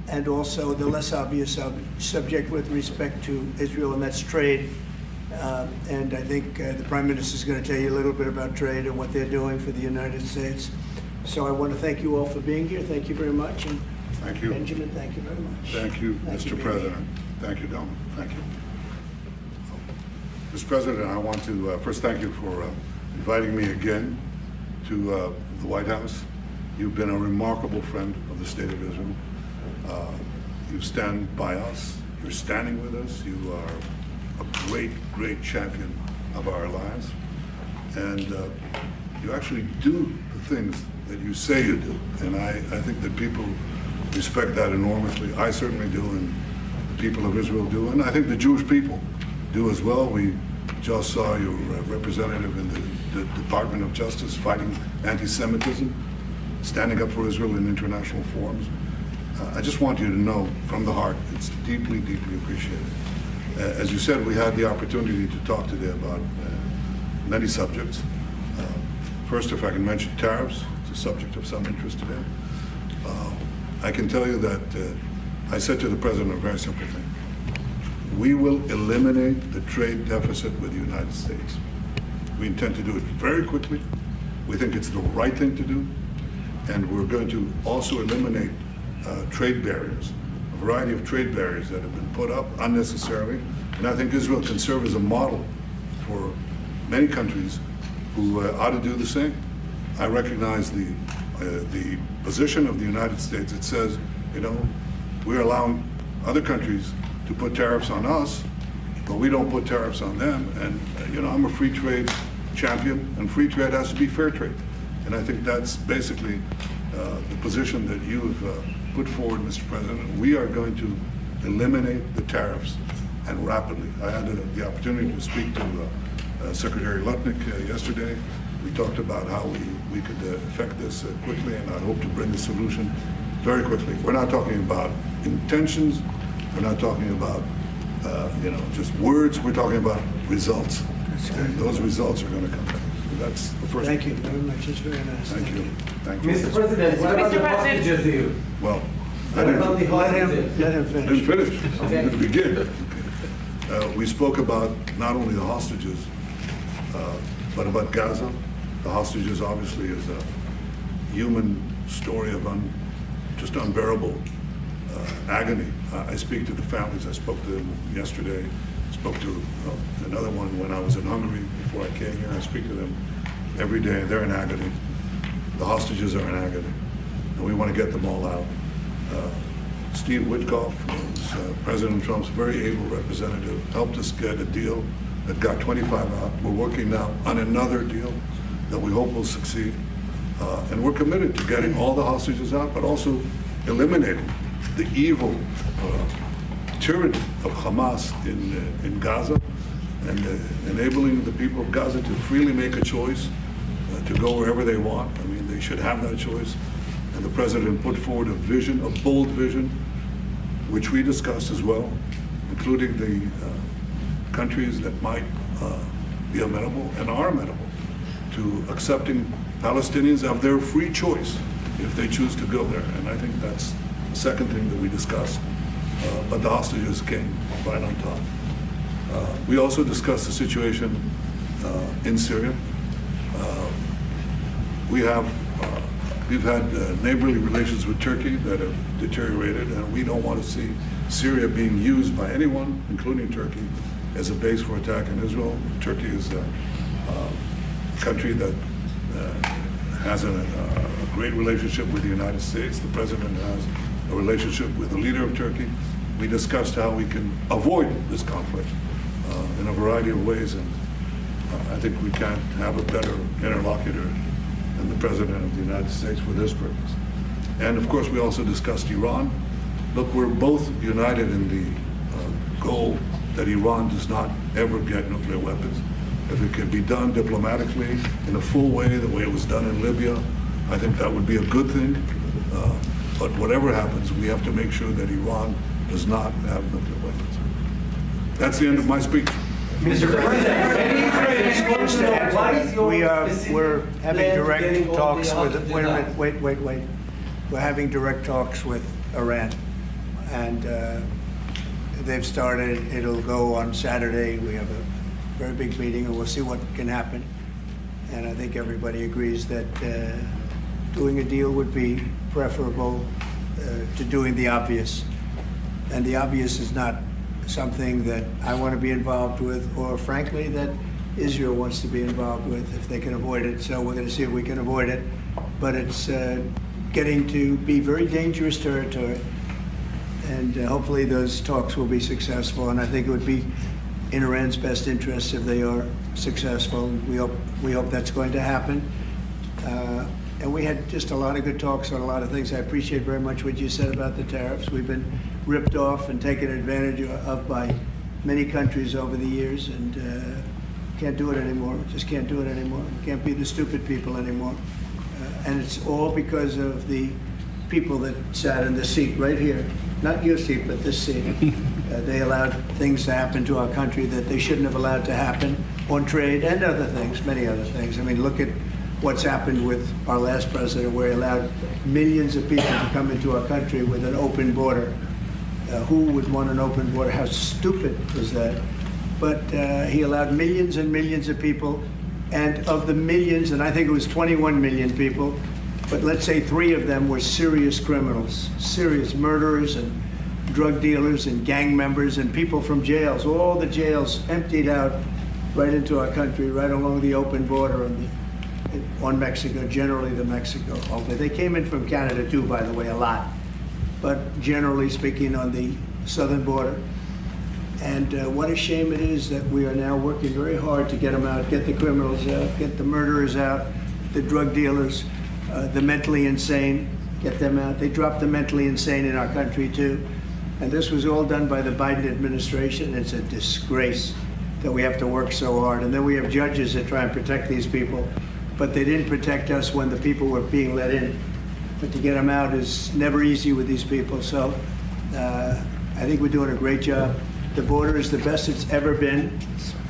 and also the less obvious subject with respect to Israel, and that's trade. And I think the Prime Minister is going to tell you a little bit about trade and what they're doing for the United States. So I want to thank you all for being here. Thank you very much. And thank you. Benjamin, thank you very much. Thank you, Mr. President. Thank you, Don. Thank you. Mr. President, I want to first thank you for inviting me again to the White House. You've been a remarkable friend of the State of Israel. You stand by us. You're standing with us. You are a great, great champion of our alliance. And you actually do the things that you say you do. And I think that people respect that enormously. I certainly do, and the people of Israel do. And I think the Jewish people do as well. We just saw your representative in the Department of Justice fighting anti-Semitism, standing up for Israel in international forums. I just want you to know from the heart, it's deeply, deeply appreciated. As you said, we had the opportunity to talk today about many subjects. First, if I can mention tariffs, it's a subject of some interest today. I can tell you that I said to the President a very simple thing. We will eliminate the trade deficit with the United States. We intend to do it very quickly. We think it's the right thing to do. And we're going to also eliminate trade barriers, a variety of trade barriers that have been put up unnecessarily. And I think Israel can serve as a model for many countries who ought to do the same. I recognize the position of the United States. It says, you know, we're allowing other countries to put tariffs on us, but we don't put tariffs on them. And, you know, I'm a free trade champion, and free trade has to be fair trade. And I think that's basically the position that you have put forward, Mr. President. We are going to eliminate the tariffs, and rapidly. I had the opportunity to speak to Secretary Lutnick yesterday. We talked about how we could effect this quickly, and I hope to bring a solution very quickly. We're not talking about intentions. We're not talking about you know, just words. We're talking about results. And those results are going to come back. That's the first. Thank you very much. It's very nice. Thank you. Thank you. Mr. President, what about the hostages here? Well, What about the Let hostages? him I finish. didn't finish. I'm going to begin. We spoke about not only the hostages, but about Gaza. The hostages obviously is a human story of just unbearable agony. I speak to the families. I spoke to them yesterday. Spoke to another one when I was in Hungary before I came here. I speak to them every day. They're in agony. The hostages are in agony, and we want to get them all out. Steve Witkoff, who's President Trump's very able representative, helped us get a deal that got 25 out. We're working now on another deal that we hope will succeed. And we're committed to getting all the hostages out, but also eliminating the evil tyranny of Hamas in Gaza, and enabling the people of Gaza to freely make a choice to go wherever they want. I mean, they should have that choice. And the President put forward a vision, a bold vision, which we discussed as well, including the countries that might be amenable and are amenable to accepting Palestinians of their free choice if they choose to go there. And I think that's the second thing that we discussed. But the hostages came right on top. We also discussed the situation in Syria. We've had neighborly relations with Turkey that have deteriorated, and we don't want to see Syria being used by anyone, including Turkey, as a base for attack in Israel. Turkey is a country that has a great relationship with the United States. The President has a relationship with the leader of Turkey. We discussed how we can avoid this conflict in a variety of ways, and I think we can't have a better interlocutor than the President of the United States for this purpose. And of course, we also discussed Iran. Look, we're both united in the goal that Iran does not ever get nuclear weapons. If it can be done diplomatically in a full way, the way it was done in Libya, I think that would be a good thing. But whatever happens, we have to make sure that Iran does not have nuclear weapons. That's the end of my speech. Mr. President, what is your We're having plan to direct getting all talks the with, hostages wait a out? minute, wait. We're having direct talks with Iran. And they've started. It'll go on Saturday. We have a very big meeting, and we'll see what can happen. And I think everybody agrees that doing a deal would be preferable to doing the obvious. And the obvious is not something that I want to be involved with, or frankly, that Israel wants to be involved with if they can avoid it. So we're going to see if we can avoid it. But it's getting to be very dangerous territory. And hopefully those talks will be successful. And I think it would be in Iran's best interest if they are successful. We hope that's going to happen. And we had just a lot of good talks on a lot of things. I appreciate very much what you said about the tariffs. We've been ripped off and taken advantage of by many countries over the years, and can't do it anymore. Just can't do it anymore. Can't be the stupid people anymore. And it's all because of the people that sat in the seat right here. Not your seat, but this seat. They allowed things to happen to our country that they shouldn't have allowed to happen on trade and other things, many other things. I mean, look at what's happened with our last president, where he allowed millions of people to come into our country with an open border. Who would want an open border? How stupid was that? But he allowed millions and millions of people, and of the millions, and I think it was 21 million people, but let's say 3 of them were serious criminals, serious murderers and drug dealers and gang members and people from jails. All the jails emptied out right into our country, right along the open border on Mexico, generally the Mexico. They came in from Canada too, by the way, a lot. But generally speaking, on the southern border. And what a shame it is that we are now working very hard to get them out, get the criminals out, get the murderers out, the drug dealers, the mentally insane, get them out. They dropped the mentally insane in our country too. And this was all done by the Biden administration. It's a disgrace that we have to work so hard. And then we have judges that try and protect these people, but they didn't protect us when the people were being let in. But to get them out is never easy with these people. So I think we're doing a great job. The border is the best it's ever been.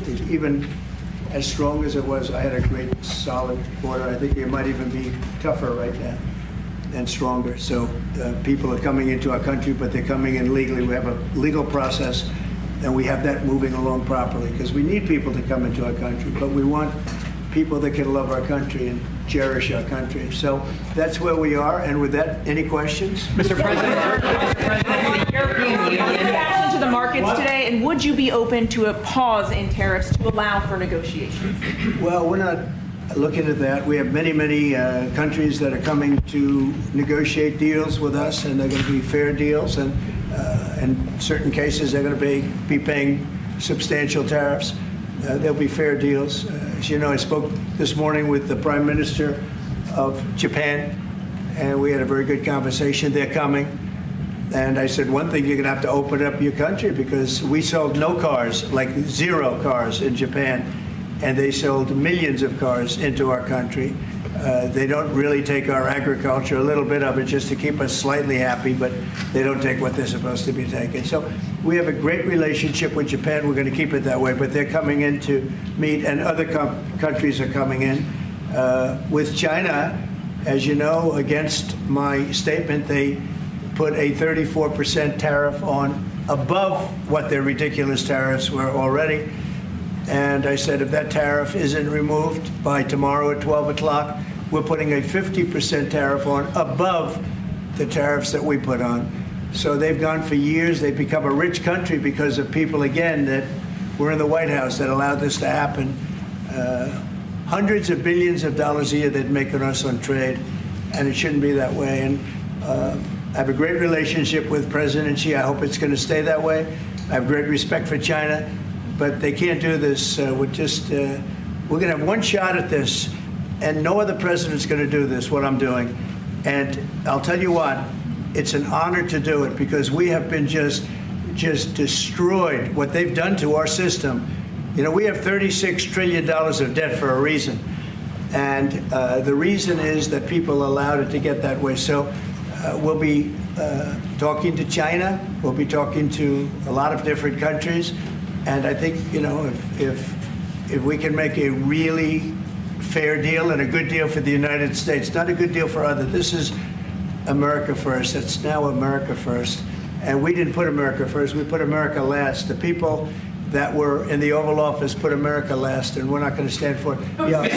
It's even as strong as it was. I had a great, solid border. I think it might even be tougher right now and stronger. So people are coming into our country, but they're coming in legally. We have a legal process, and we have that moving along properly, because we need people to come into our country, but we want people that can love our country and cherish our country. So that's where we are. And with that, any questions? Mr. President, the European Union reaction to the markets today, and would you be open to a pause in tariffs to allow for negotiations? Well, we're not looking at that. We have many, many countries that are coming to negotiate deals with us, and they're going to be fair deals. And in certain cases, they're going to be paying substantial tariffs. There'll be fair deals. As you know, I spoke this morning with the Prime Minister of Japan, and we had a very good conversation. They're coming. And I said, one thing, you're going to have to open up your country, because we sold no cars, like 0 cars in Japan, and they sold millions of cars into our country. They don't really take our agriculture, a little bit of it just to keep us slightly happy, but they don't take what they're supposed to be taking. So we have a great relationship with Japan. We're going to keep it that way, but they're coming in to meet, and other countries are coming in. With China, as you know, against my statement, they put a 34% tariff on above what their ridiculous tariffs were already. And I said, if that tariff isn't removed by tomorrow at 12 o'clock, we're putting a 50% tariff on above the tariffs that we put on. So they've gone for years. They've become a rich country because of people, again, that were in the White House that allowed this to happen. Hundreds of billions of dollars a year they'd make on us on trade, and it shouldn't be that way. And I have a great relationship with President Xi. I hope it's going to stay that way. I have great respect for China. But they can't do this. We're going to have one shot at this, and no other president's going to do this, what I'm doing. And I'll tell you what, it's an honor to do it, because we have been just destroyed, what they've done to our system. You know, we have $36 trillion of debt for a reason. And the reason is that people allowed it to get that way. So we'll be talking to China. We'll be talking to a lot of different countries. And I think, you know, if we can make a really fair deal and a good deal for the United States, not a good deal for others. This is America first. It's now America first. And we didn't put America first. We put America last. The people that were in the Oval Office put America last, and we're not going to stand for it. Yeah.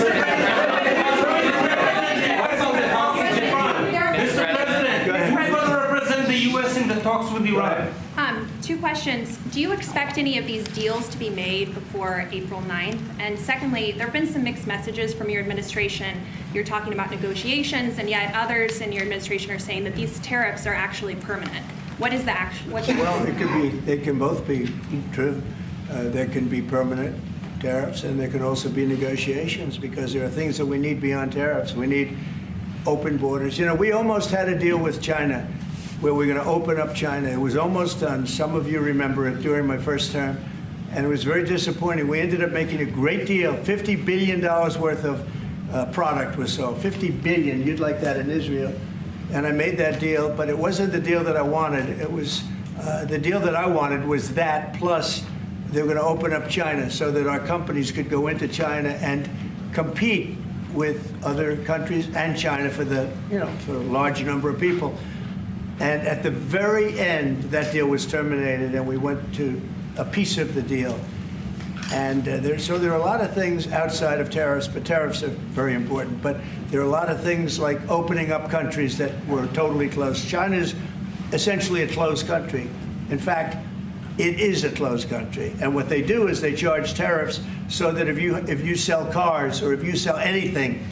Mr. President, who's going to represent the U.S. in the talks with Iran? Two questions. Do you expect any of these deals to be made before April 9th? And secondly, there have been some mixed messages from your administration. You're talking about negotiations, and yet others in your administration are saying that these tariffs are actually permanent. What is the action? Well, it could be. They can both be true. There can be permanent tariffs, and there can also be negotiations, because there are things that we need beyond tariffs. We need open borders. You know, we almost had a deal with China where we're going to open up China. It was almost done. Some of you remember it during my first term, and it was very disappointing. We ended up making a great deal. $50 billion worth of product was sold. $50 billion. You'd like that in Israel. And I made that deal, but it wasn't the deal that I wanted. It was the deal that I wanted was that, plus they were going to open up China so that our companies could go into China and compete with other countries and China for the, for a large number of people. And at the very end, that deal was terminated, and we went to a piece of the deal. And so there are a lot of things outside of tariffs, but tariffs are very important. But there are a lot of things like opening up countries that were totally closed. China is essentially a closed country. In fact, it is a closed country. And what they do is they charge tariffs so that if you sell cars or if you sell anything,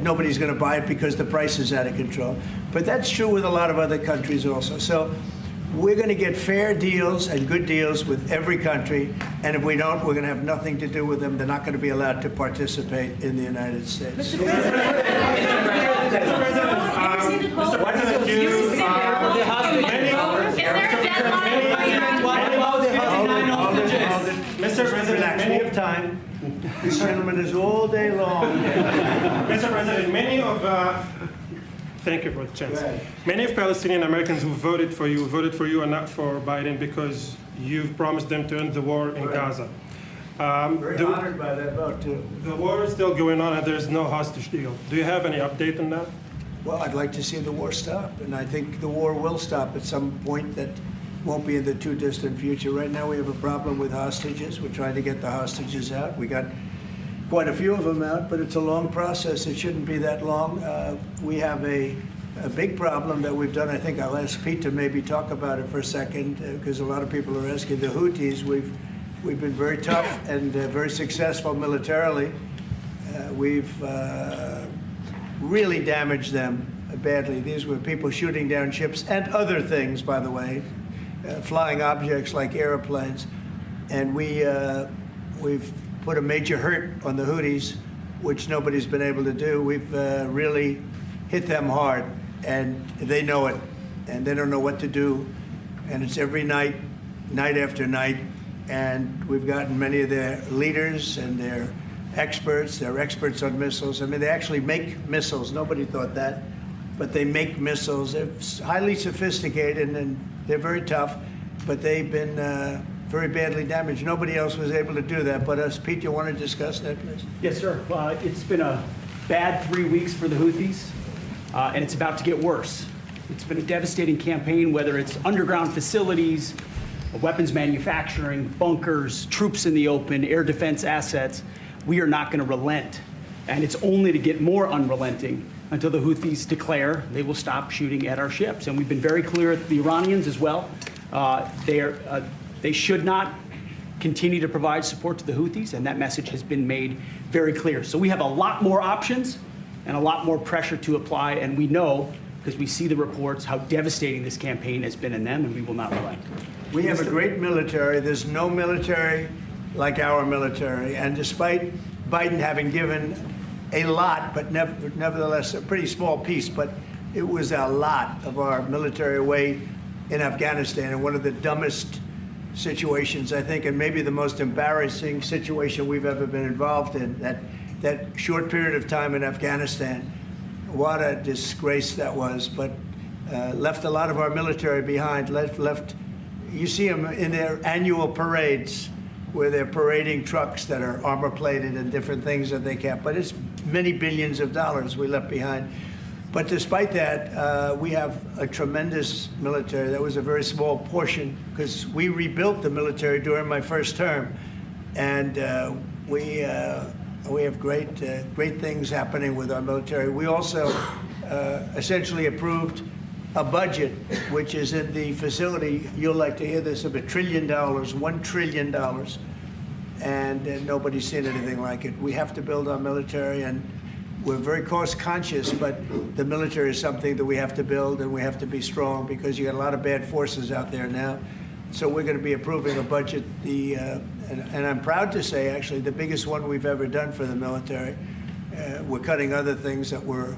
nobody's going to buy it because the price is out of control. But that's true with a lot of other countries also. So we're going to get fair deals and good deals with every country. And if we don't, we're going to have nothing to do with them. They're not going to be allowed to participate in the United States. Mr. President, Relax, we have time. This gentleman is all day long. Mr. President, thank you for the chance. Many of Palestinian Americans who voted for you and not for Biden because you've promised them to end the war in Gaza. Very honored by that vote, too. The war is still going on and there's no hostage deal. Do you have any update on that? Well, I'd like to see the war stop, and I think the war will stop at some point that won't be in the too distant future. Right now we have a problem with hostages. We're trying to get the hostages out. We got quite a few of them out, but it's a long process. It shouldn't be that long. We have a big problem that we've done. I think I'll ask Pete to maybe talk about it for a second, because a lot of people are asking. The Houthis, we've been very tough and very successful militarily. We've really damaged them badly. These were people shooting down ships and other things, by the way, flying objects like airplanes. And we've put a major hurt on the Houthis, which nobody's been able to do. We've really hit them hard, and they know it, and they don't know what to do. And it's every night, night after night. And we've gotten many of their leaders and their experts. They're experts on missiles. I mean, they actually make missiles. Nobody thought that. But they make missiles. They're highly sophisticated, and they're very tough. But they've been very badly damaged. Nobody else was able to do that but us. Pete, you want to discuss that, please? Yes, sir. It's been a bad 3 weeks for the Houthis, and it's about to get worse. It's been a devastating campaign, whether it's underground facilities, weapons manufacturing, bunkers, troops in the open, air defense assets. We are not going to relent, and it's only to get more unrelenting until the Houthis declare they will stop shooting at our ships. And we've been very clear at the Iranians as well. They should not continue to provide support to the Houthis, and that message has been made very clear. So we have a lot more options and a lot more pressure to apply, and we know, because we see the reports, how devastating this campaign has been in them, and we will not relent. We have a great military. There's no military like our military. And despite Biden having given a lot, but nevertheless a pretty small piece, but it was a lot of our military away in Afghanistan, and one of the dumbest situations, I think, and maybe the most embarrassing situation we've ever been involved in, that short period of time in Afghanistan. What a disgrace that was, but left a lot of our military behind, left. You see them in their annual parades where they're parading trucks that are armor plated and different things that they can't, but it's many billions of dollars we left behind. But despite that, we have a tremendous military. That was a very small portion because we rebuilt the military during my first term, and we have great things happening with our military. We also essentially approved a budget, which is in the facility. You'll like to hear this, of $1 trillion, $1 trillion, and nobody's seen anything like it. We have to build our military, and we're very cost conscious, but the military is something that we have to build, and we have to be strong because you got a lot of bad forces out there now. So we're going to be approving a budget, and I'm proud to say, actually, the biggest one we've ever done for the military. We're cutting other things that were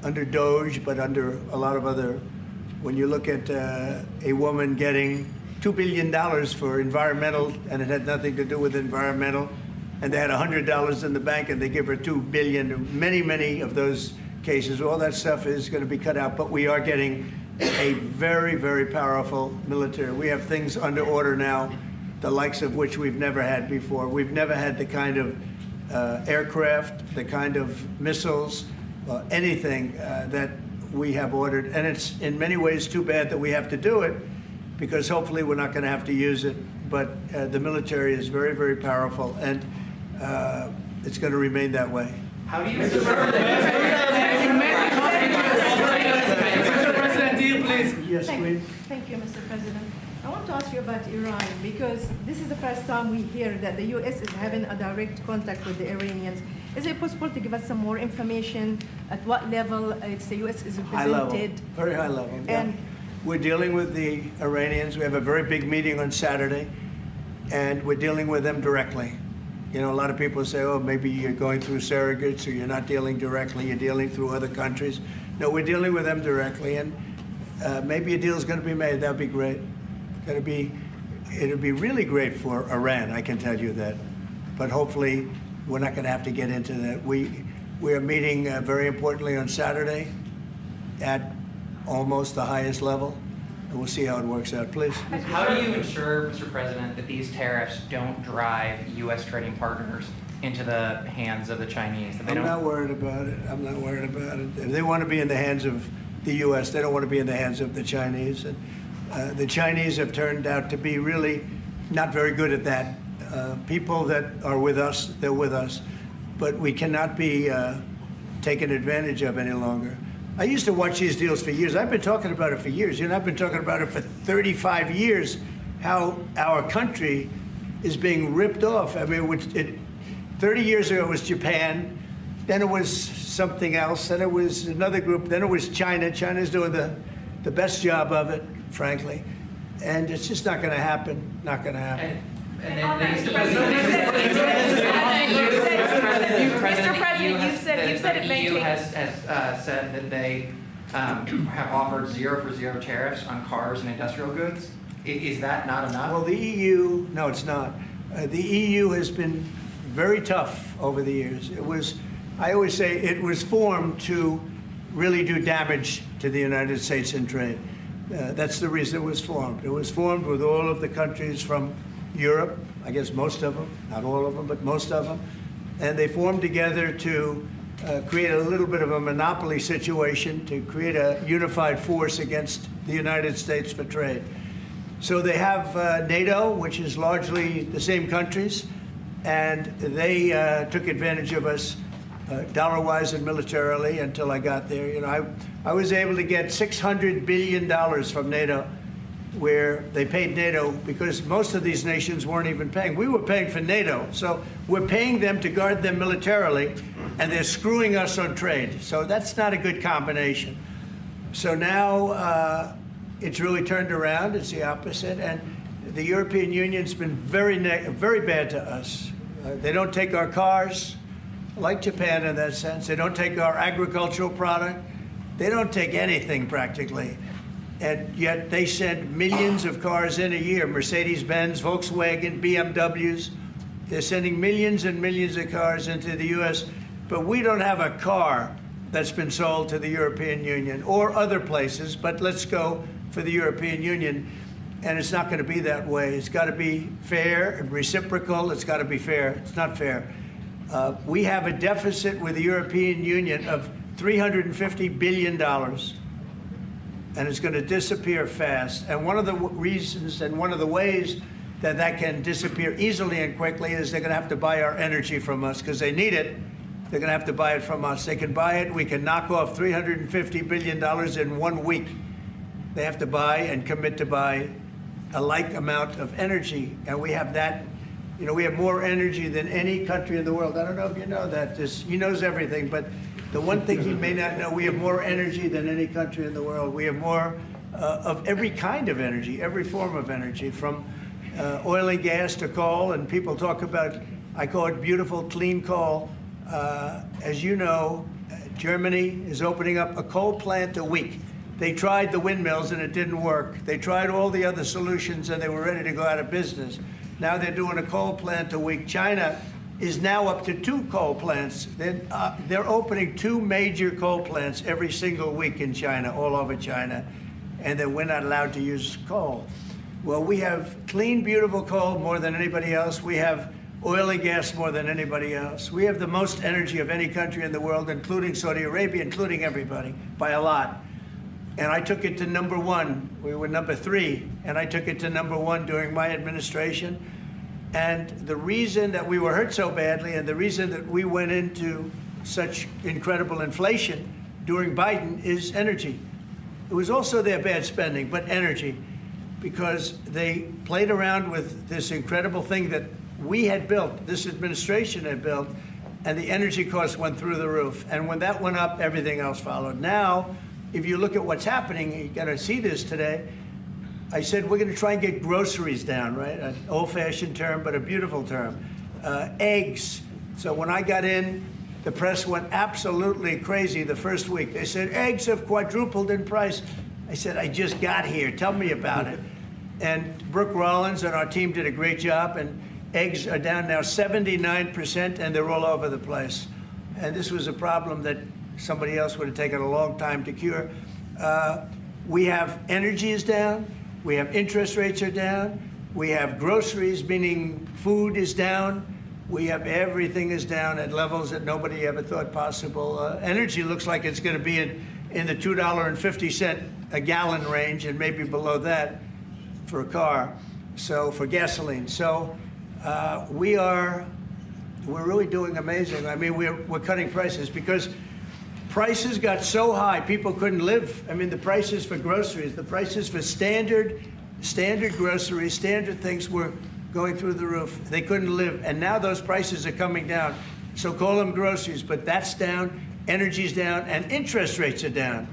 under DOGE, but under a lot of other. When you look at a woman getting $2 billion for environmental, and it had nothing to do with environmental, and they had $100 in the bank, and they give her $2 billion. Many of those cases, all that stuff is going to be cut out. But we are getting a very, very powerful military. We have things under order now, the likes of which we've never had before. We've never had the kind of aircraft, the kind of missiles, anything that we have ordered. And it's in many ways too bad that we have to do it, because hopefully we're not going to have to use it. But the military is very, very powerful, and it's going to remain that way. How do you... Mr. President, do you please? Yes, please. Thank you, Mr. President. I want to ask you about Iran, because this is the first time we hear that the U.S. is having a direct contact with the Iranians. Is it possible to give us some more information at what level the U.S. is High level, represented? very high level. Yeah. We're dealing with the Iranians. We have a very big meeting on Saturday, and we're dealing with them directly. You know, a lot of people say, oh, maybe you're going through surrogates, or you're not dealing directly, you're dealing through other countries. No, we're dealing with them directly, and maybe a deal is going to be made. That would be great. It'll be really great for Iran, I can tell you that. But hopefully, we're not going to have to get into that. We are meeting very importantly on Saturday at almost the highest level, and we'll see how it works out. Please. How do you ensure, Mr. President, that these tariffs don't drive U.S. trading partners into the hands of the Chinese? I'm not worried about it. I'm not worried about it. If they want to be in the hands of the U.S., they don't want to be in the hands of the Chinese. And the Chinese have turned out to be really not very good at that. People that are with us, they're with us. But we cannot be taken advantage of any longer. I used to watch these deals for years. I've been talking about it for years. You know, I've been talking about it for 35 years, how our country is being ripped off. I mean, 30 years ago it was Japan, then it was something else, then it was another group, then it was China. China's doing the best job of it, frankly. And it's just not going to happen, not going to happen. Mr. President, you said it may the EU take... has said that they have offered 0 for 0 tariffs on cars and industrial goods. Is that not enough? Well, the EU, no, it's not. The EU has been very tough over the years. I always say it was formed to really do damage to the United States in trade. That's the reason it was formed. It was formed with all of the countries from Europe, I guess most of them, not all of them, but most of them. And they formed together to create a little bit of a monopoly situation, to create a unified force against the United States for trade. So they have NATO, which is largely the same countries, and they took advantage of us dollar-wise and militarily until I got there. You know, I was able to get $600 billion from NATO, where they paid NATO because most of these nations weren't even paying. We were paying for NATO, so we're paying them to guard them militarily, and they're screwing us on trade. So that's not a good combination. So now it's really turned around. It's the opposite, and the European Union's been very bad to us. They don't take our cars, like Japan in that sense. They don't take our agricultural product. They don't take anything practically. And yet they send millions of cars in a year, Mercedes-Benz, Volkswagen, BMWs. They're sending millions and millions of cars into the U.S., but we don't have a car that's been sold to the European Union or other places, but let's go for the European Union. And it's not going to be that way. It's got to be fair and reciprocal. It's got to be fair. It's not fair. We have a deficit with the European Union of $350 billion, and it's going to disappear fast. And one of the reasons and one of the ways that that can disappear easily and quickly is they're going to have to buy our energy from us because they need it. They're going to have to buy it from us. They can buy it. We can knock off $350 billion in 1 week. They have to buy and commit to buy a like amount of energy. And we have that. You know, we have more energy than any country in the world. I don't know if you know that. He knows everything, but the one thing he may not know, we have more energy than any country in the world. We have more of every kind of energy, every form of energy, from oil and gas to coal. And people talk about, I call it beautiful, clean coal. As you know, Germany is opening up a coal plant a week. They tried the windmills and it didn't work. They tried all the other solutions and they were ready to go out of business. Now they're doing a coal plant a week. China is now up to 2 coal plants. They're opening 2 major coal plants every single week in China, all over China, and then we're not allowed to use coal. Well, we have clean, beautiful coal more than anybody else. We have oil and gas more than anybody else. We have the most energy of any country in the world, including Saudi Arabia, including everybody, by a lot. And I took it to #1. We were #3, and I took it to #1 during my administration. And the reason that we were hurt so badly and the reason that we went into such incredible inflation during Biden is energy. It was also their bad spending, but energy, because they played around with this incredible thing that we had built, this administration had built, and the energy costs went through the roof. And when that went up, everything else followed. Now, if you look at what's happening, you got to see this today. I said we're going to try and get groceries down, right? An old-fashioned term, but a beautiful term. Eggs. So when I got in, the press went absolutely crazy the first week. They said, eggs have quadrupled in price. I said, I just got here. Tell me about it. And Brooke Rollins and our team did a great job, and eggs are down now 79%, and they're all over the place. And this was a problem that somebody else would have taken a long time to cure. We have energy is down. We have interest rates are down. We have groceries, meaning food is down. We have everything is down at levels that nobody ever thought possible. Energy looks like it's going to be in the $2.50 a gallon range and maybe below that for a car, so for gasoline. So we're really doing amazing. I mean, we're cutting prices because prices got so high, people couldn't live. I mean, the prices for groceries, the prices for standard groceries, standard things were going through the roof. They couldn't live. And now those prices are coming down. So call them groceries, but that's down, energy's down, and interest rates are down.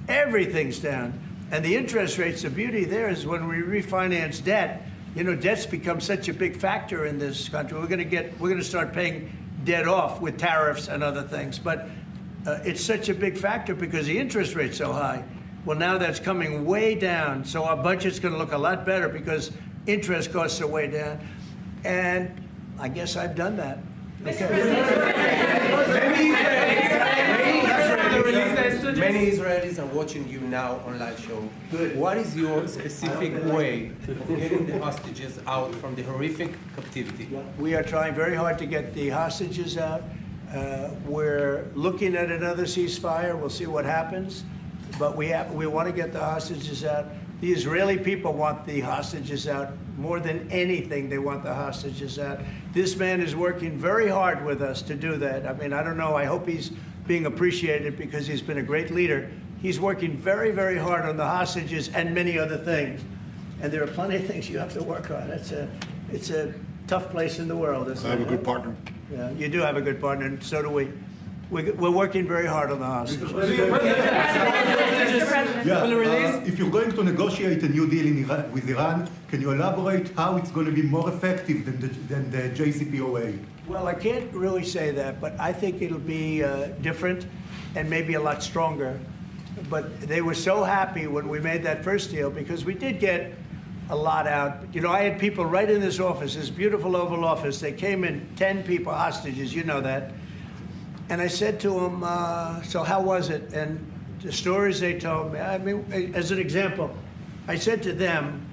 Everything's down. And the interest rates, the beauty there is when we refinance debt, you know, debt's become such a big factor in this country. We're going to start paying debt off with tariffs and other things. But it's such a big factor because the interest rate's so high. Well, now that's coming way down. So our budget's going to look a lot better because interest costs are way down. And I guess I've done that. Many Israelis are watching you now on live show. Good. What is your specific way of getting the hostages out from the horrific captivity? We are trying very hard to get the hostages out. We're looking at another ceasefire. We'll see what happens. But we want to get the hostages out. The Israeli people want the hostages out more than anything. They want the hostages out. This man is working very hard with us to do that. I mean, I don't know. I hope he's being appreciated because he's been a great leader. He's working very, very hard on the hostages and many other things. And there are plenty of things you have to work on. It's a tough place in the world. I have a good partner. Yeah, you do have a good partner, and so do we. We're working very hard on the hostages. If you're going to negotiate a new deal with Iran, can you elaborate how it's going to be more effective than the JCPOA? Well, I can't really say that, but I think it'll be different and maybe a lot stronger. But they were so happy when we made that first deal because we did get a lot out. You know, I had people right in this office, this beautiful Oval Office. They came in, 10 people, hostages, you know that. And I said to them, so how was it? And the stories they told me, I mean, as an example, I said to them,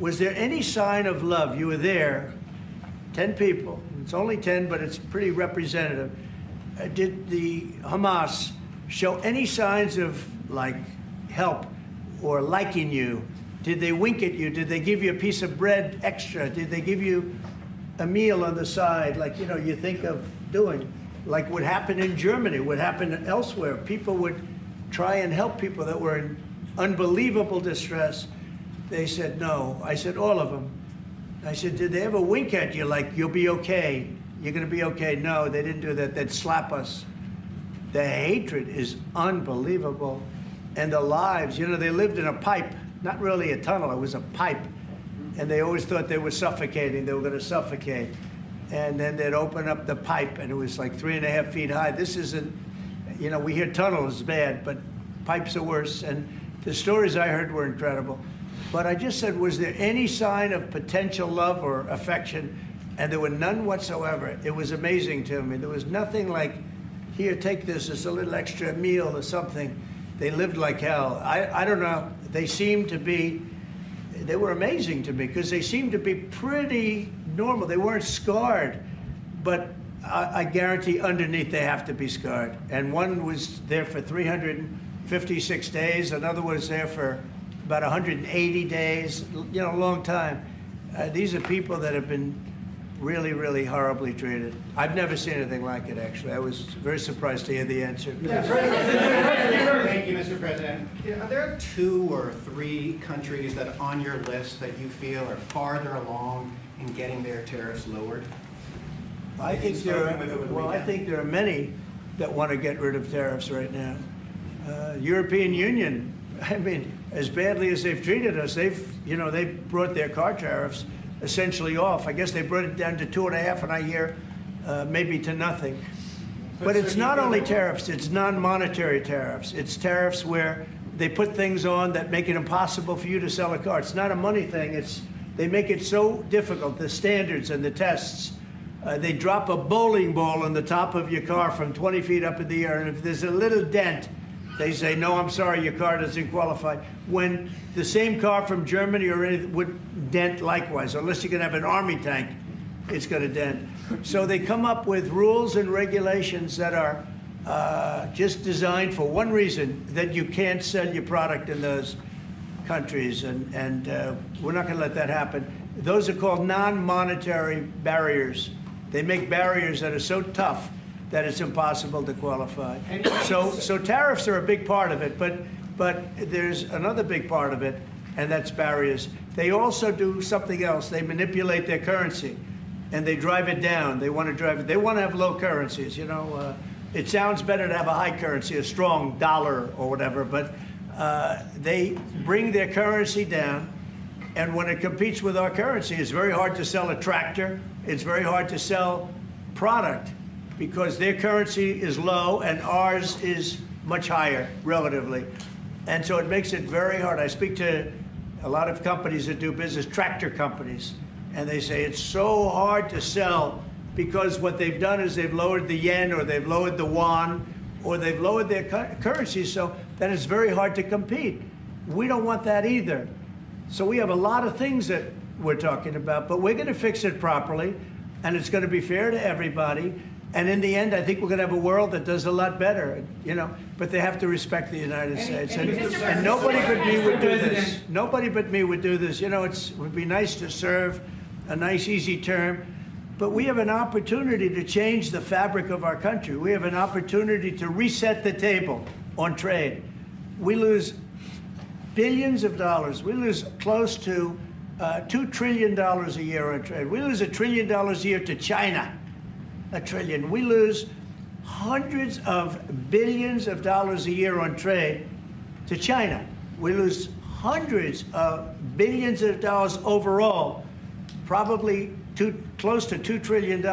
was there any sign of love? You were there, 10 people. It's only 10, but it's pretty representative. Did the Hamas show any signs of like help or liking you? Did they wink at you? Did they give you a piece of bread extra? Did they give you a meal on the side, like, you know, you think of doing, like what happened in Germany, what happened elsewhere? People would try and help people that were in unbelievable distress. They said no. I said, all of them. I said, did they ever wink at you like, you'll be okay, you're gonna be okay? No, they didn't do that. They'd slap us. The hatred is unbelievable. And the lives, you know, they lived in a pipe, not really a tunnel, it was a pipe. And they always thought they were suffocating, they were gonna suffocate. And then they'd open up the pipe and it was like 3.5 feet high. This isn't, you know, we hear tunnels bad, but pipes are worse. And the stories I heard were incredible. But I just said, was there any sign of potential love or affection? And there were none whatsoever. It was amazing to me. There was nothing like, here, take this, it's a little extra meal or something. They lived like hell. I don't know, they seemed to be, they were amazing to me because they seemed to be pretty normal. They weren't scarred, but I guarantee underneath they have to be scarred. And one was there for 356 days, another was there for about 180 days, you know, a long time. These are people that have been really, really horribly treated. I've never seen anything like it, actually. I was very surprised to hear the answer. Thank you, Mr. President. Are there 2 or 3 countries that are on your list that you feel are farther along in getting their tariffs lowered? I think there are many that want to get rid of tariffs right now. European Union, I mean, as badly as they've treated us, they've brought their car tariffs essentially off. I guess they brought it down to 2.5, and I hear maybe to nothing. But it's not only tariffs, it's non-monetary tariffs. It's tariffs where they put things on that make it impossible for you to sell a car. It's not a money thing, they make it so difficult, the standards and the tests. They drop a bowling ball on the top of your car from 20 feet up in the air, and if there's a little dent, they say, no, I'm sorry, your car doesn't qualify. When the same car from Germany or anything would dent likewise, unless you can have an army tank, it's going to dent. So they come up with rules and regulations that are just designed for one reason, that you can't sell your product in those countries, and we're not going to let that happen. Those are called non-monetary barriers. They make barriers that are so tough that it's impossible to qualify. So tariffs are a big part of it, but there's another big part of it, and that's barriers. They also do something else. They manipulate their currency, and they drive it down. They want to drive it. They want to have low currencies. You know, it sounds better to have a high currency, a strong dollar or whatever, but they bring their currency down, and when it competes with our currency, it's very hard to sell a tractor. It's very hard to sell product because their currency is low and ours is much higher relatively. And so it makes it very hard. I speak to a lot of companies that do business, tractor companies, and they say it's so hard to sell because what they've done is they've lowered the yen or they've lowered the yuan or they've lowered their currency, so that it's very hard to compete. We don't want that either. So we have a lot of things that we're talking about, but we're going to fix it properly, and it's going to be fair to everybody. And in the end, I think we're going to have a world that does a lot better, you know, but they have to respect the United States. And nobody but me would do this. Nobody but me would do this. You know, it would be nice to serve, a nice, easy term, but we have an opportunity to change the fabric of our country. We have an opportunity to reset the table on trade. We lose billions of dollars. We lose close to $2 trillion a year on trade. We lose $1 trillion a year to China. $1 trillion. We lose hundreds of billions of dollars a year on trade to China. We lose hundreds of billions of dollars overall, probably close to $2 trillion.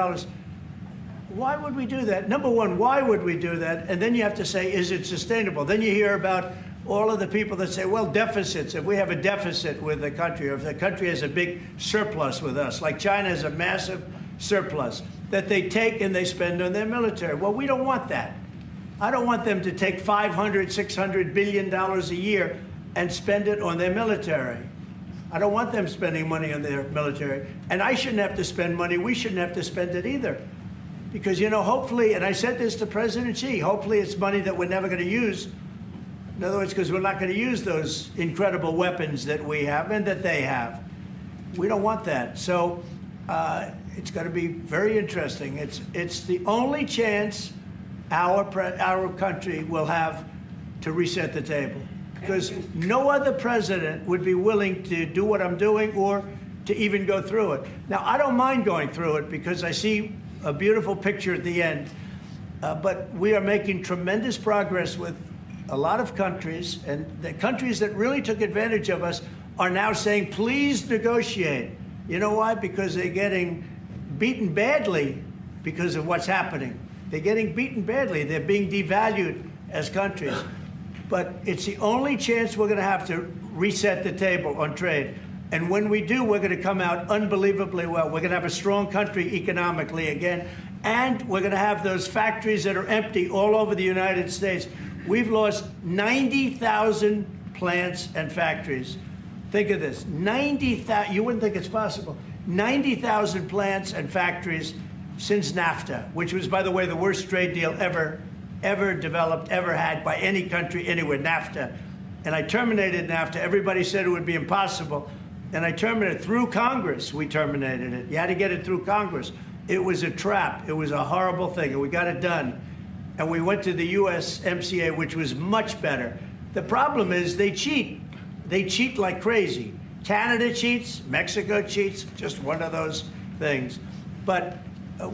Why would we do that? Number one, why would we do that? And then you have to say, is it sustainable? Then you hear about all of the people that say, well, deficits. If we have a deficit with the country, or if the country has a big surplus with us, like China has a massive surplus, that they take and they spend on their military. Well, we don't want that. I don't want them to take $500, $600 billion a year and spend it on their military. I don't want them spending money on their military. And I shouldn't have to spend money. We shouldn't have to spend it either. Because, hopefully, and I said this to President Xi, hopefully it's money that we're never going to use. In other words, because we're not going to use those incredible weapons that we have and that they have. We don't want that. So it's going to be very interesting. It's the only chance our country will have to reset the table. Because no other president would be willing to do what I'm doing or to even go through it. Now, I don't mind going through it because I see a beautiful picture at the end. But we are making tremendous progress with a lot of countries, and the countries that really took advantage of us are now saying, please negotiate. You know why? Because they're getting beaten badly because of what's happening. They're getting beaten badly. They're being devalued as countries. But it's the only chance we're going to have to reset the table on trade. And when we do, we're going to come out unbelievably well. We're going to have a strong country economically again. And we're going to have those factories that are empty all over the United States. We've lost 90,000 plants and factories. Think of this, 90,000, you wouldn't think it's possible. 90,000 plants and factories since NAFTA, which was, by the way, the worst trade deal ever developed, ever had by any country anywhere, NAFTA. And I terminated NAFTA. Everybody said it would be impossible. And I terminated it through Congress. We terminated it. You had to get it through Congress. It was a trap. It was a horrible thing, and we got it done. And we went to the USMCA, which was much better. The problem is they cheat. They cheat like crazy. Canada cheats, Mexico cheats, just one of those things. But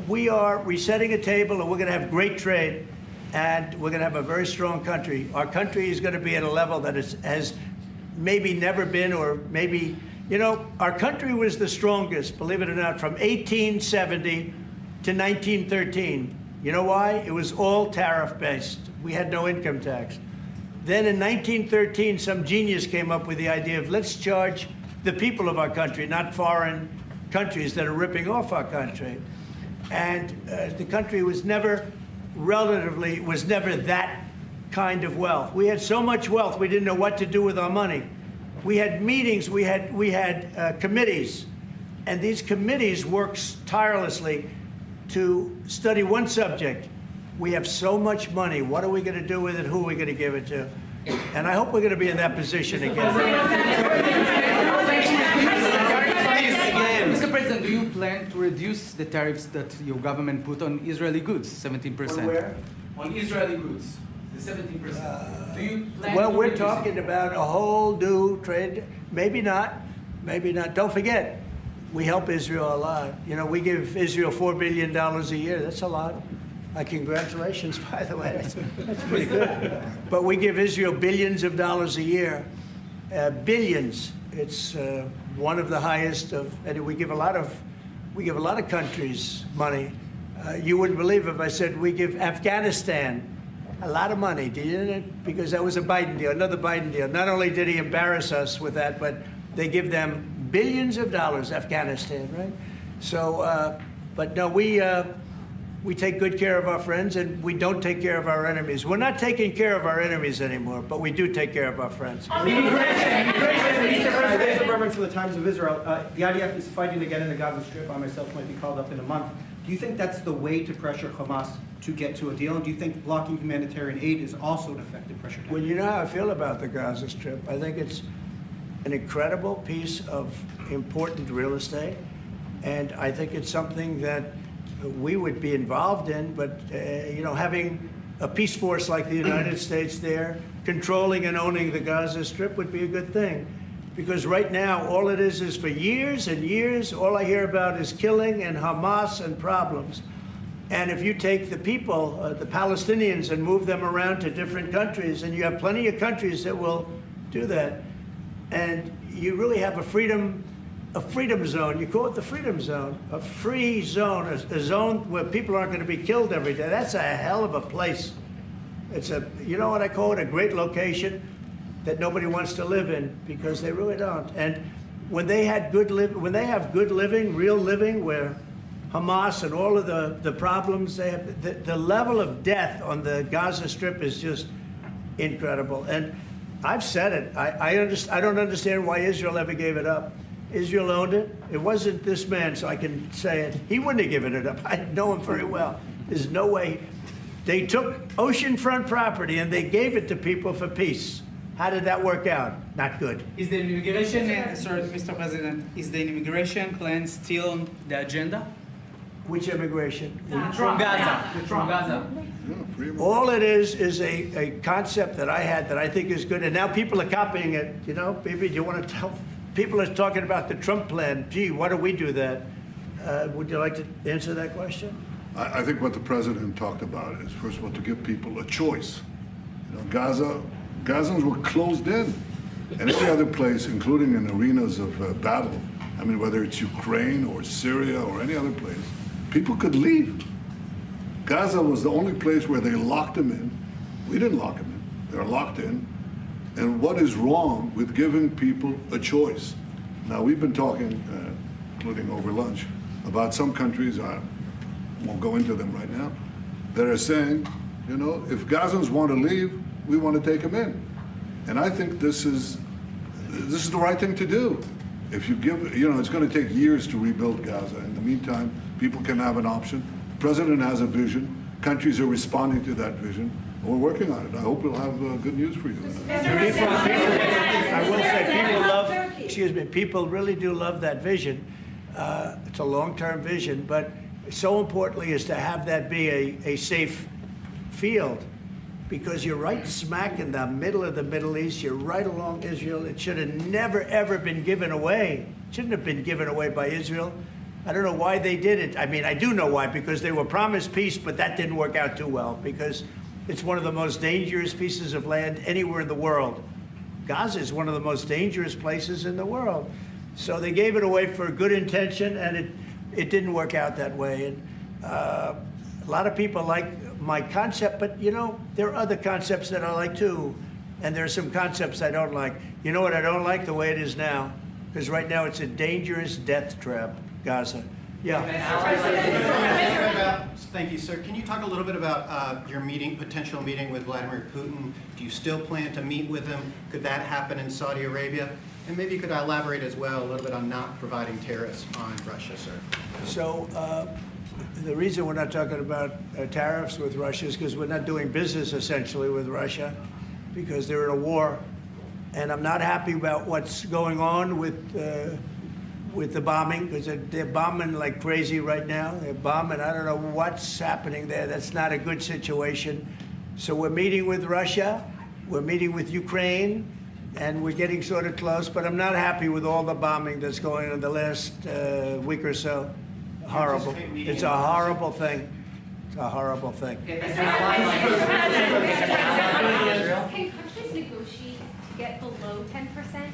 we are resetting a table, and we're going to have great trade, and we're going to have a very strong country. Our country is going to be at a level that has maybe never been, or maybe, our country was the strongest, believe it or not, from 1870 to 1913. You know why? It was all tariff-based. We had no income tax. Then in 1913, some genius came up with the idea of let's charge the people of our country, not foreign countries that are ripping off our country. And the country was never that kind of wealth. We had so much wealth, we didn't know what to do with our money. We had meetings, we had committees, and these committees worked tirelessly to study one subject. We have so much money. What are we going to do with it? Who are we going to give it to? And I hope we're going to be in that position again. Mr. President, do you plan to reduce the tariffs that your government put on Israeli goods, 17%? On where? On Israeli goods, the 17%. Do you plan Well, to we're reduce talking it? about a whole new trade. Maybe not. Maybe not. Don't forget, we help Israel a lot. We give Israel $4 billion a year. That's a lot. Congratulations, by the way. That's pretty good. But we give Israel billions of dollars a year. Billions. It's one of the highest of, and we give a lot of countries money. You wouldn't believe if I said we give Afghanistan a lot of money, didn't it? Because that was a Biden deal, another Biden deal. Not only did he embarrass us with that, but they give them billions of dollars, Afghanistan, right? So, but no, we take good care of our friends, and we don't take care of our enemies. We're not taking care of our enemies anymore, but we do take care of our friends. Mr. Berman from the Times of Israel. The IDF is fighting again in the Gaza Strip. I myself might be called up in a month. Do you think that's the way to pressure Hamas to get to a deal? And do you think blocking humanitarian aid is also an effective pressure tactic? Well, you know how I feel about the Gaza Strip. I think it's an incredible piece of important real estate, and I think it's something that we would be involved in, but having a peace force like the United States there, controlling and owning the Gaza Strip would be a good thing. Because right now, all it is for years and years, all I hear about is killing and Hamas and problems. And if you take the people, the Palestinians, and move them around to different countries, and you have plenty of countries that will do that, and you really have a freedom zone. You call it the freedom zone, a free zone, a zone where people aren't going to be killed every day. That's a hell of a place. It's you know what I call it, a great location that nobody wants to live in, because they really don't. And when they have good living, real living, where Hamas and all of the problems they have, the level of death on the Gaza Strip is just incredible. And I've said it. I don't understand why Israel ever gave it up. Israel owned it. It wasn't this man, so I can say it. He wouldn't have given it up. I know him very well. There's no way. They took oceanfront property and they gave it to people for peace. How did that work out? Not good. Is the immigration, sorry, Mr. President, is the immigration plan still on the agenda? Which immigration? From Gaza. From Gaza. All it is a concept that I had that I think is good, and now people are copying it. You know, maybe you want to tell people are talking about the Trump plan. Gee, why do we do that? Would you like to answer that question? I think what the president talked about is, first of all, to give people a choice. You know, Gazans were closed in. And any other place, including in arenas of battle, I mean, whether it's Ukraine or Syria or any other place, people could leave. Gaza was the only place where they locked them in. We didn't lock them in. They're locked in. And what is wrong with giving people a choice? Now, we've been talking, including over lunch, about some countries, I won't go into them right now, that are saying, you know, if Gazans want to leave, we want to take them in. And I think this is the right thing to do. If you give, you know, it's going to take years to rebuild Gaza. In the meantime, people can have an option. The president has a vision. Countries are responding to that vision. And we're working on it. I hope we'll have good news for you. I will say people really do love that vision. It's a long-term vision, but so importantly is to have that be a safe field, because you're right smack in the middle of the Middle East. You're right along Israel. It should have never, ever been given away. It shouldn't have been given away by Israel. I don't know why they did it. I mean, I do know why, because they were promised peace, but that didn't work out too well, because it's one of the most dangerous pieces of land anywhere in the world. Gaza is one of the most dangerous places in the world. So they gave it away for good intention, and it didn't work out that way. And a lot of people like my concept, but you know, there are other concepts that I like too. And there are some concepts I don't like. You know what I don't like? The way it is now. Because right now it's a dangerous death trap, Gaza. Yeah. Thank you, sir. Can you talk a little bit about your potential meeting with Vladimir Putin? Do you still plan to meet with him? Could that happen in Saudi Arabia? And maybe you could elaborate as well a little bit on not providing tariffs on Russia, sir. So the reason we're not talking about tariffs with Russia is because we're not doing business essentially with Russia, because they're in a war. And I'm not happy about what's going on with the bombing, because they're bombing like crazy right now. They're bombing. I don't know what's happening there. That's not a good situation. So we're meeting with Russia. We're meeting with Ukraine. And we're getting sort of close. But I'm not happy with all the bombing that's going on in the last week or so. Horrible. It's a horrible thing. It's a horrible thing. Can countries negotiate to get below 10%?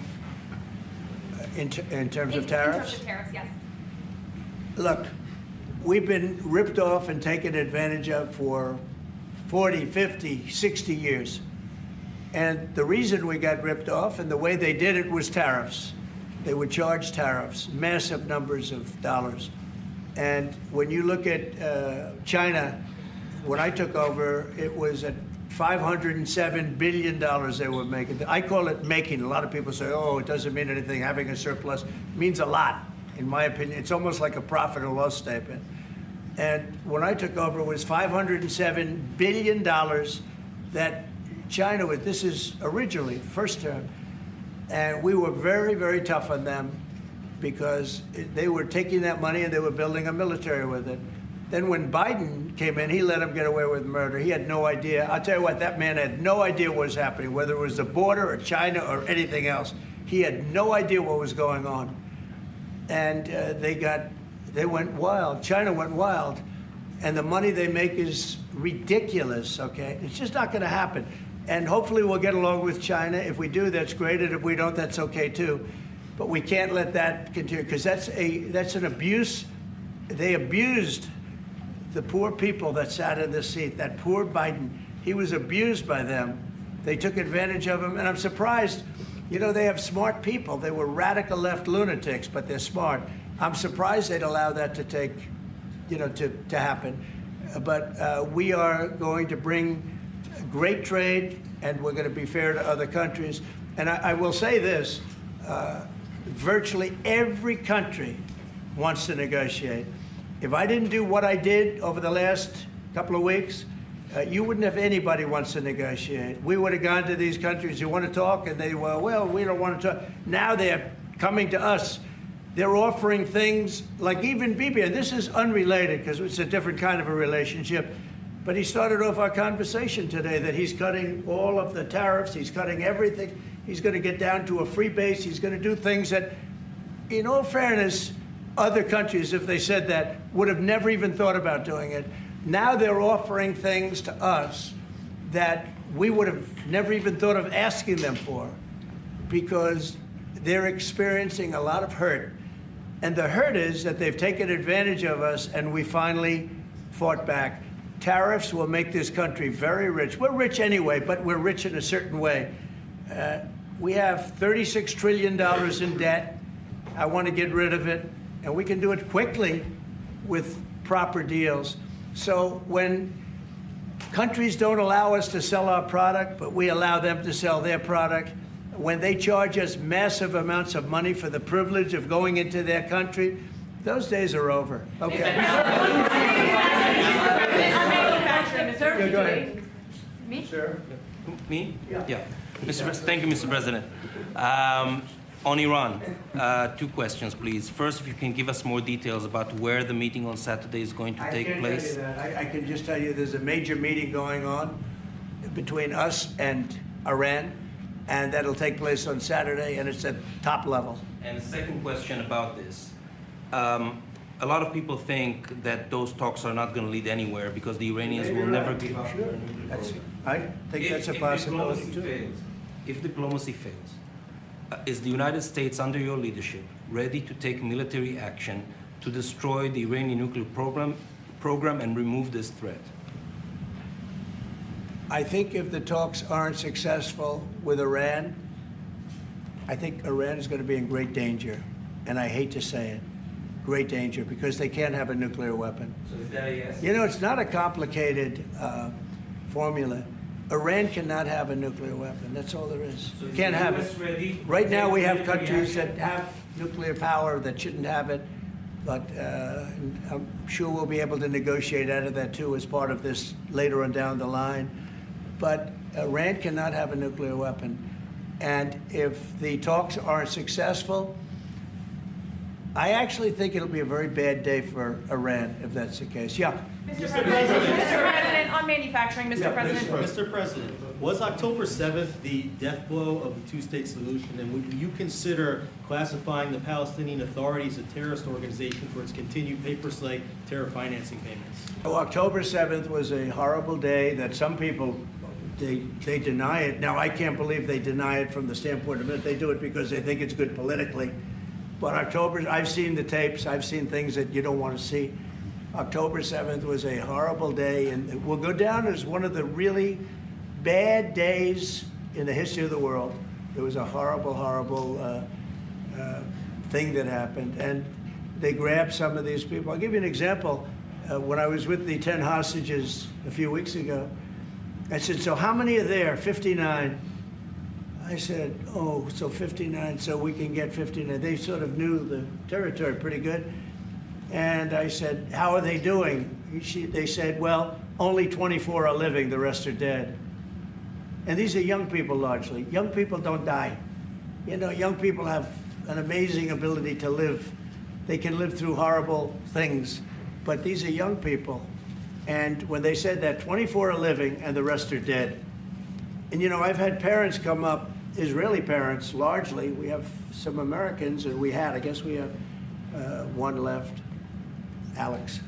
In terms of tariffs? In terms of tariffs, yes. Look, we've been ripped off and taken advantage of for 40, 50, 60 years. And the reason we got ripped off and the way they did it was tariffs. They would charge tariffs, massive numbers of dollars. And when you look at China, when I took over, it was at $507 billion they were making. I call it making. A lot of people say, oh, it doesn't mean anything. Having a surplus means a lot, in my opinion. It's almost like a profit or loss statement. And when I took over, it was $507 billion that China was, this is originally, first term. And we were very, very tough on them because they were taking that money and they were building a military with it. Then when Biden came in, he let them get away with murder. He had no idea. I'll tell you what, that man had no idea what was happening, whether it was the border or China or anything else. He had no idea what was going on. And they went wild. China went wild. And the money they make is ridiculous, okay? It's just not gonna happen. And hopefully we'll get along with China. If we do, that's great. And if we don't, that's okay too. But we can't let that continue, because that's an abuse. They abused the poor people that sat in this seat. That poor Biden, he was abused by them. They took advantage of him, and I'm surprised. You know, they have smart people. They were radical left lunatics, but they're smart. I'm surprised they'd allow that to take, you know, to happen. But we are going to bring great trade, and we're going to be fair to other countries. And I will say this, virtually every country wants to negotiate. If I didn't do what I did over the last couple of weeks, you wouldn't have anybody wants to negotiate. We would have gone to these countries, you want to talk? And they, well, we don't want to talk. Now they're coming to us. They're offering things like even Bibi, and this is unrelated because it's a different kind of a relationship, but he started off our conversation today that he's cutting all of the tariffs, he's cutting everything. He's going to get down to a free base. He's going to do things that, in all fairness, other countries, if they said that, would have never even thought about doing it. Now they're offering things to us that we would have never even thought of asking them for because they're experiencing a lot of hurt. And the hurt is that they've taken advantage of us and we finally fought back. Tariffs will make this country very rich. We're rich anyway, but we're rich in a certain way. We have $36 trillion in debt. I want to get rid of it. And we can do it quickly with proper deals. So when countries don't allow us to sell our product, but we allow them to sell their product, when they charge us massive amounts of money for the privilege of going into their country, those days are over. Okay. Yeah, go ahead. Me? Sir? Me? Yeah. Thank you, Mr. President. On Iran, two questions, please. First, if you can give us more details about where the meeting on Saturday is going to take place. I can't tell you that. I can just tell you there's a major meeting going on between us and Iran, and that'll take place on Saturday, and it's at top level. And the second question about this. A lot of people think that those talks are not going to lead anywhere because the Iranians will never give up their nuclear program. I think that's a possibility, too. If diplomacy fails, is the United States, under your leadership, ready to take military action to destroy the Iranian nuclear program and remove this threat? I think if the talks aren't successful with Iran, I think Iran is going to be in great danger. And I hate to say it, great danger, because they can't have a nuclear weapon. So is that a yes? You know, it's not a complicated formula. Iran cannot have a nuclear weapon. That's all there is. So Can't have it. ready? Right now, we have countries that have nuclear power that shouldn't have it, but I'm sure we'll be able to negotiate out of that too as part of this later on down the line. But Iran cannot have a nuclear weapon. And if the talks aren't successful, I actually think it'll be a very bad day for Iran if that's the case. Yeah. Mr. President, on manufacturing, Mr. President. Mr. President, was October 7th the death blow of the two-state solution, and would you consider classifying the Palestinian Authority as a terrorist organization for its continued pay-for-slay terror financing payments? So October 7th was a horrible day that some people, they deny it. Now, I can't believe they deny it from the standpoint of it. They do it because they think it's good politically. But October, I've seen the tapes. I've seen things that you don't want to see. October 7th was a horrible day, and it will go down as one of the really bad days in the history of the world. It was a horrible, horrible thing that happened. And they grabbed some of these people. I'll give you an example. When I was with the 10 hostages a few weeks ago, I said, so how many are there? 59. I said, oh, so 59, so we can get 59. They sort of knew the territory pretty good. And I said, how are they doing? They said, well, only 24 are living, the rest are dead. And these are young people largely. Young people don't die. You know, young people have an amazing ability to live. They can live through horrible things, but these are young people. And when they said that 24 are living and the rest are dead. And you know, I've had parents come up, Israeli parents largely. We have some Americans, and I guess we have one left. Alex,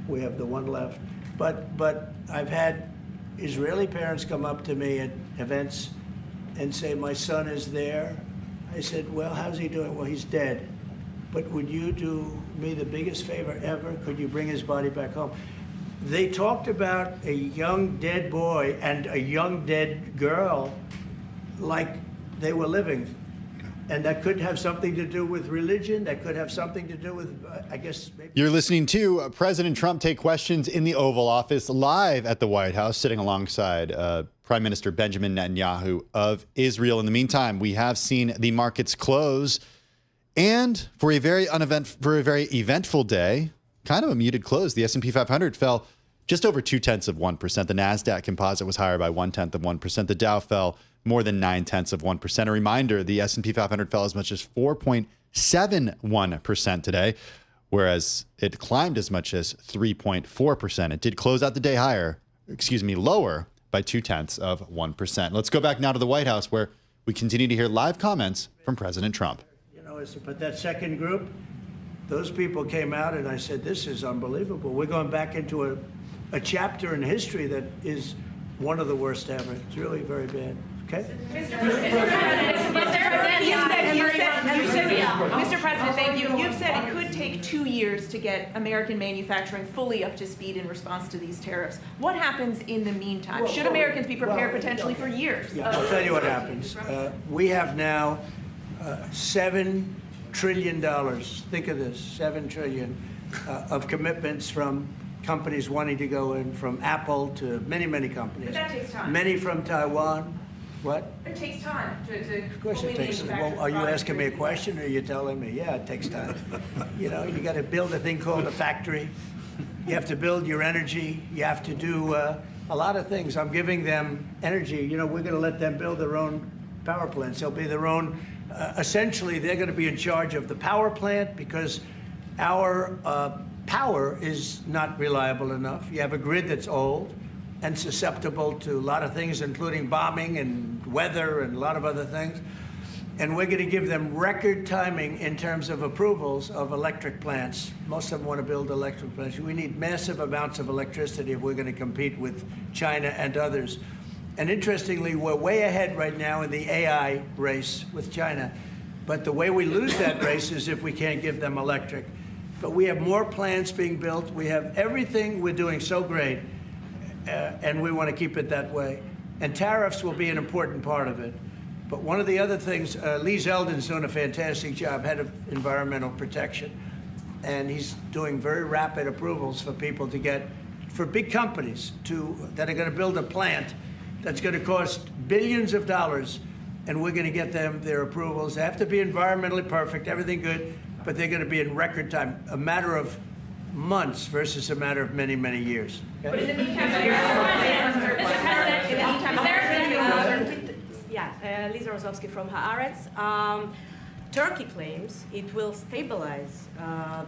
we have the one left. But I've had Israeli parents come up to me at events and say, my son is there. I said, well, how's he doing? Well, he's dead. But would you do me the biggest favor ever? Could you bring his body back home? They talked about a young dead boy and a young dead girl like they were living. And that could have something to do with religion. That could have something to do with, I guess, maybe. You're listening to President Trump take questions in the Oval Office live at the White House, sitting alongside Prime Minister Benjamin Netanyahu of Israel. In the meantime, we have seen the markets close And for a very eventful day, kind of a muted close, the S&P 500 fell just over 0.2%. The NASDAQ composite was higher by 0.1%. The Dow fell more than 0.9%. A reminder, the S&P 500 fell as much as 4.71% today, whereas it climbed as much as 3.4%. It did close out the day lower by 0.2%. Let's go back now to the White House, where we continue to hear live comments from President Trump. You know, but that second group, those people came out and I said, this is unbelievable. We're going back into a chapter in history that is one of the worst ever. It's really very bad. Okay? Mr. President, thank you. You've said it could take 2 years to get American manufacturing fully up to speed in response to these tariffs. What happens in the meantime? Should Americans be prepared potentially for years? Yeah, I'll tell you what happens. We have now $7 trillion. Think of this, $7 trillion of commitments from companies wanting to go in, from Apple to many, many companies. But that takes time. Many from Taiwan. What? It takes time to Of course it takes time. Well, are you asking me a question or are you telling me? Yeah, it takes time. You know, you got to build a thing called a factory. You have to build your energy. You have to do a lot of things. I'm giving them energy. You know, we're going to let them build their own power plants. They'll be their own. Essentially, they're going to be in charge of the power plant because our power is not reliable enough. You have a grid that's old and susceptible to a lot of things, including bombing and weather and a lot of other things. And we're going to give them record timing in terms of approvals of electric plants. Most of them want to build electric plants. We need massive amounts of electricity if we're going to compete with China and others. And interestingly, we're way ahead right now in the AI race with China. But the way we lose that race is if we can't give them electric. But we have more plants being built. We have everything. We're doing so great. And we want to keep it that way. And tariffs will be an important part of it. But one of the other things, Lee Zeldin's doing a fantastic job, head of environmental protection. And he's doing very rapid approvals for people to get, for big companies that are going to build a plant that's going to cost billions of dollars. And we're going to get them their approvals. They have to be environmentally perfect, everything good, but they're going to be in record time, a matter of months versus a matter of many, many years. Okay? But in the meantime, Lisa Rozovsky from Haaretz. Turkey claims it will stabilize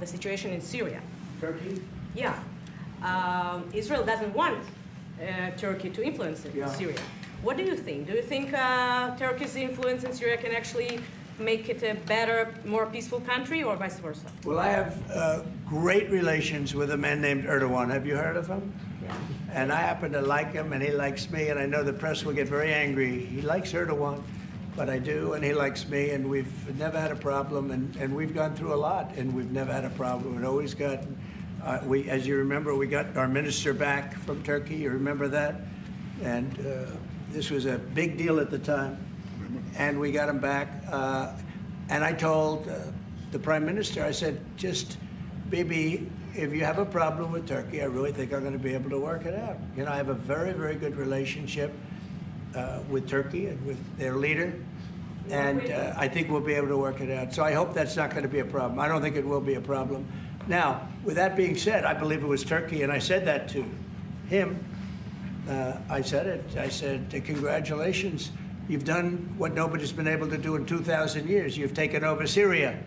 the situation in Syria. Turkey? Yeah. Israel doesn't want Turkey to influence in Syria. What do you think? Do you think Turkey's influence in Syria can actually make it a better, more peaceful country, or vice versa? Well, I have great relations with a man named Erdogan. Have you heard of him? Yeah. And I happen to like him, and he likes me, and I know the press will get very angry. He likes Erdogan, but I do, and he likes me, and we've never had a problem, and we've gone through a lot, and we've never had a problem. We've always gotten, as you remember, we got our minister back from Turkey. You remember that? And this was a big deal at the time. And we got him back. And I told the prime minister, I said, just, Bibi, if you have a problem with Turkey, I really think I'm going to be able to work it out. You know, I have a very, very good relationship with Turkey and with their leader. And I think we'll be able to work it out. So I hope that's not going to be a problem. I don't think it will be a problem. Now, with that being said, I believe it was Turkey, and I said that to him. I said it. I said, congratulations. You've done what nobody's been able to do in 2,000 years. You've taken over Syria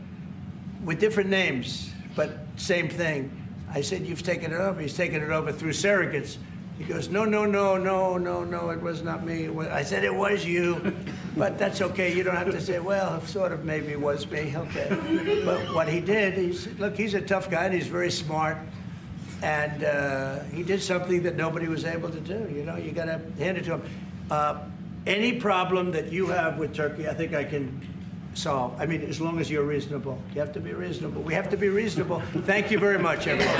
with different names, but same thing. I said, you've taken it over. He's taken it over through surrogates. He goes, no, it was not me. I said, it was you, but that's okay. You don't have to say, well, sort of maybe it was me, okay. But what he did, look, he's a tough guy and he's very smart. And he did something that nobody was able to do. You know, you got to hand it to him. Any problem that you have with Turkey, I think I can solve. I mean, as long as you're reasonable. You have to be reasonable. We have to be reasonable. Thank you very much, everyone.